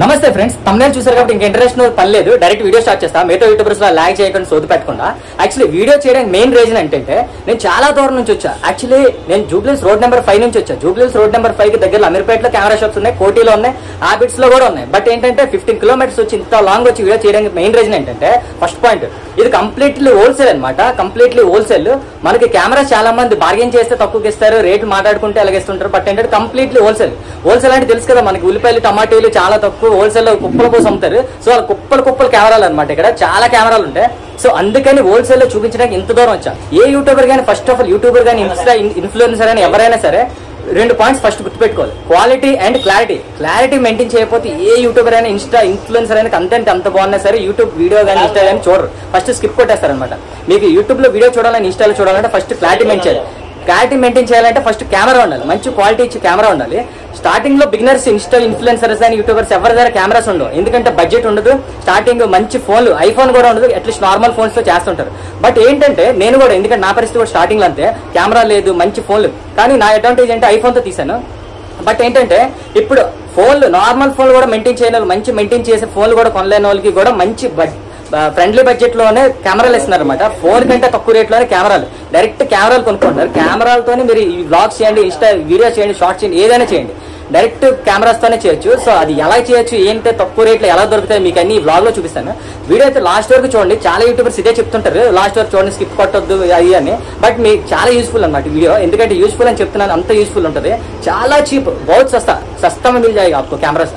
నమస్తే friends, thumbnail చూసారు కాబట్టి ఇంకా ఇంటర్నేషనల్ పని లేదు, డైరెక్ట్ వీడియో స్టార్ట్ చేస్తా. మిగతా యూట్యూబర్స్ లో లాగ్ చేయకుండా సోది పెట్టకుండా. యాక్చువల్లీ వీడియో చేయడానికి మెయిన్ రీజన్ ఏంటంటే నేను చాలా దూరం నుంచి వచ్చా. యాక్చువల్లీ నేను జూబ్లీహిల్స్ రోడ్ నెంబర్ 5 నుంచి వచ్చా. జూబ్లీహిల్స్ రోడ్ నెంబర్ 5 కి దగ్గరలో అమీర్పేటలో కెమెరా షాప్స్ ఉన్నాయి, కోటిలో ఉన్నాయి, హ్యాబిట్స్ లో కూడా ఉన్నాయి. బట్ ఏంటంటే 15 కిలోమీటర్స్ వచ్చి ఇంత లాంగ్ వచ్చి వీడియో చేయడానికి మెయిన్ రీజన్ ఏంటంటే ఫస్ట్ పాయింట్, ఇది కంప్లీట్లీ హోల్సేల్ అనమాట. Completely wholesale. మనకి కెమెరాస్ చాలా మంది బార్గెన్ చేస్తే తక్కువకి ఇస్తారు, రేట్లు మాట్లాడుకుంటే అలాగేస్తుంటారు. బట్ ఏంటంటే కంప్లీట్లీ హోల్సేల్. హోల్సేల్ అంటే తెలుసు కదా, మనకి ఉల్లిపాయలు టమాటాలు చాలా తక్కువ హోల్సేల్ లో కుప్పల కోసం అమ్ముతారు. సో వాళ్ళ కుప్పలు కెమెరాలు అనమాట. ఇక్కడ చాలా కెమెరాలు ఉంటాయి. సో అందుకని హోల్సేల్ లో చూపించడానికి ఇంత దూరం వచ్చా. ఏ యూట్యూబర్ కానీ, ఫస్ట్ ఆఫ్ ఆల్ యూట్యూబర్ కానీ, ఇన్ఫ్లుయెన్సర్ అని ఎవరైనా సరే 2 పాయింట్స్ ఫస్ట్ గుర్తుపెట్టుకోవాలి, quality and clarity. Clarity maintain చేయకపోతే ఏ యూట్యూబర్ అయినా, ఇన్ఫ్లుయెన్సర్ అయినా కంటెంట్ ఎంత బాగున్నా సరే యూట్యూబ్ వీడియో కానీ ఇన్స్టా కానీ చూడరు, ఫస్ట్ స్కిప్ కొట్టేస్తారనమాట. మీకు యూట్యూబ్ లో వీడియో చూడాలని, ఇన్స్టాలో చూడాలంటే ఫస్ట్ క్లారిటీ మెయింటైన్ చేయాలి. క్లారిటీ మెయింటైన్ చేయాలంటే ఫస్ట్ కెమెరా ఉండాలి, మంచి క్వాలిటీ ఇచ్చి కెమెరా ఉండాలి. స్టార్టింగ్ లో బిగినర్స్, ఇన్ఫ్లుయెన్సర్స్ అని యూట్యూబర్స్ ఎవరి దగ్గర కెమెరాస్ ఉండవు, ఎందుకంటే బడ్జెట్ ఉండదు. స్టార్టింగ్ మంచి ఫోన్లు, ఐఫోన్ కూడా ఉండదు, అట్లీస్ట్ నార్మల్ ఫోన్స్ లో చేస్తుంటారు. బట్ ఏంటంటే నేను కూడా, ఎందుకంటే నా పరిస్థితి కూడా స్టార్టింగ్ లో అంతే, కెమెరా లేదు, మంచి ఫోన్లు. కానీ నా అడ్వాంటేజ్ అంటే ఐఫోన్ తో తీసాను. బట్ ఏంటంటే ఇప్పుడు ఫోన్లు, నార్మల్ ఫోన్లు కూడా మెయింటైన్ చేయని వాళ్ళు, మంచి మెయింటైన్ చేసే ఫోన్లు కూడా కొనలేని వాళ్ళకి కూడా మంచి ఫ్రెండ్లీ బడ్జెట్ లోనే కెమెరాలు ఇస్తున్నారు అనమాట. ఫోన్ కంటే తక్కువ రేట్ లోనే కెమెరాలు, డైరెక్ట్ కెమెరాలు కొనుక్కుంటారు. కెమెరాలతోనే మీరు ఈ వ్లాగ్స్ చేయండి, ఇన్స్టా వీడియోస్ చేయండి, షార్ట్స్ చేయండి, ఏదైనా చేయండి, డైరెక్ట్ కెమెరాస్ తోనే చేయొచ్చు. సో అది ఎలా చేయొచ్చు, ఏంటంటే తక్కువ రేట్లో ఎలా దొరుకుతాయి మీకు అన్ని ఈ వ్లాగ్ లో చూపిస్తాను. వీడియో అయితే లాస్ట్ వరకు చూడండి. చాలా యూట్యూబర్స్ ఇదే చెప్తుంటారు, లాస్ట్ వరకు చూడండి, స్కిప్ కొట్టొద్దు అది అని. బట్ మీకు చాలా యూస్ఫుల్ అనమాట వీడియో, ఎందుకంటే యూస్ఫుల్ అని చెప్తున్నాను, అంత యూస్ఫుల్ ఉంటుంది. చాలా చీప్, బహుత్ సస్తా में मिल जाएगा आपको कैमरास.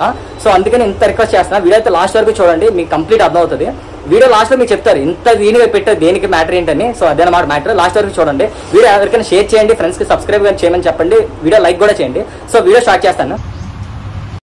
సో అందుకని ఇంత రిక్వెస్ట్ చేస్తున్నా, వీడియో అయితే లాస్ట్ వరకు చూడండి, మీకు కంప్లీట్ అర్థం అవుతుంది. వీడియో లాస్ట్ లో మీకు చెప్తారు ఇంత దీనిగా పెట్టారు దేనికి మ్యాటర్ ఏంటని. సో అదేనమాట మ్యాటర్, లాస్ట్ వరకు చూడండి. వీడియో ఎవరికైనా షేర్ చేయండి, ఫ్రెండ్స్ కి సబ్స్క్రైబ్ చేయమని చెప్పండి, వీడియో లైక్ కూడా చేయండి. సో వీడియో స్టార్ట్ చేస్తాను.